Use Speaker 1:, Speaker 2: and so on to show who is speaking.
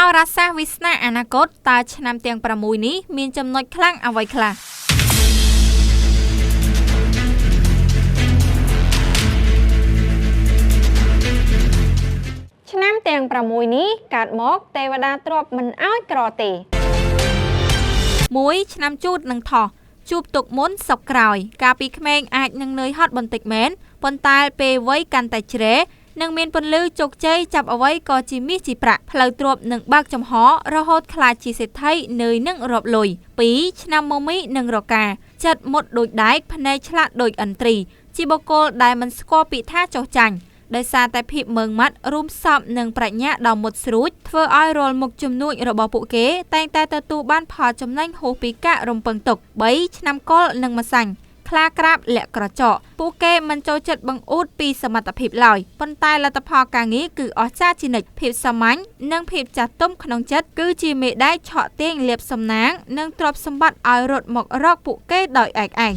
Speaker 1: ហោរាសាស្ត្រវាសនាអនាគតតើឆ្នាំទាំង6នេះមានចំណុចខ្លាំងអ្វីខ្លះឆ្នាំទាំង6នេះកើតមកទេវតាទ្រព្យមិនអោយក្រទេ1ឆ្នាំជូតនឹងថោះជួបទុកមុនសុកក្រោយកាលពីក្មេងអាចនឹងនឿយហត់បន្តិចមែនប៉ុន្តែពេលវ័យកាន់តែជ្រេនឹងមានពន្លឺជោគជ័យចាប់អ្វីក៏ជាមាសជាប្រាក់ផ្លូវទ្រព្យនឹងបើកចំហរហូតខ្លាចជាសេដ្ឋីនឿយនឹងរាប់លុយ2ឆ្នាំមមីនឹងរកាចិត្តមុតដូចដែកភ្នែកឆ្លាតដូចឥន្ទ្រីជាបុគ្គលដែលមិនស្គាល់ពីថាចោះចាញ់ដោយសារតែភាពមើងម៉ាត់រួមសពនឹងប្រាជ្ញាដ៏មុតស្រួចធ្វើឲ្យរាល់មុខជំនួញរបស់ពួកគេតែងតែទទួលបានផលចំណេញហួសពីការរំពឹងទុក3ឆ្នាំកុលនិងម្សាញ់ខ្លាក្រាបលាក់ក្រចកពួកគេមិនចូលចិត្តបង្អួតពីសមត្ថភាពឡើយប៉ុន្តែលទ្ធផលការងារគឺអស្ចារ្យជានិច្ចភាពសាមញ្ញនិងភាពចាស់ទុំក្នុងចិត្តគឺជាមេដែកឆក់ទាញលាភសំណាងនិងទ្រព្យសម្បត្តិឲ្យរត់មករកពួកគេដោយឯកឯង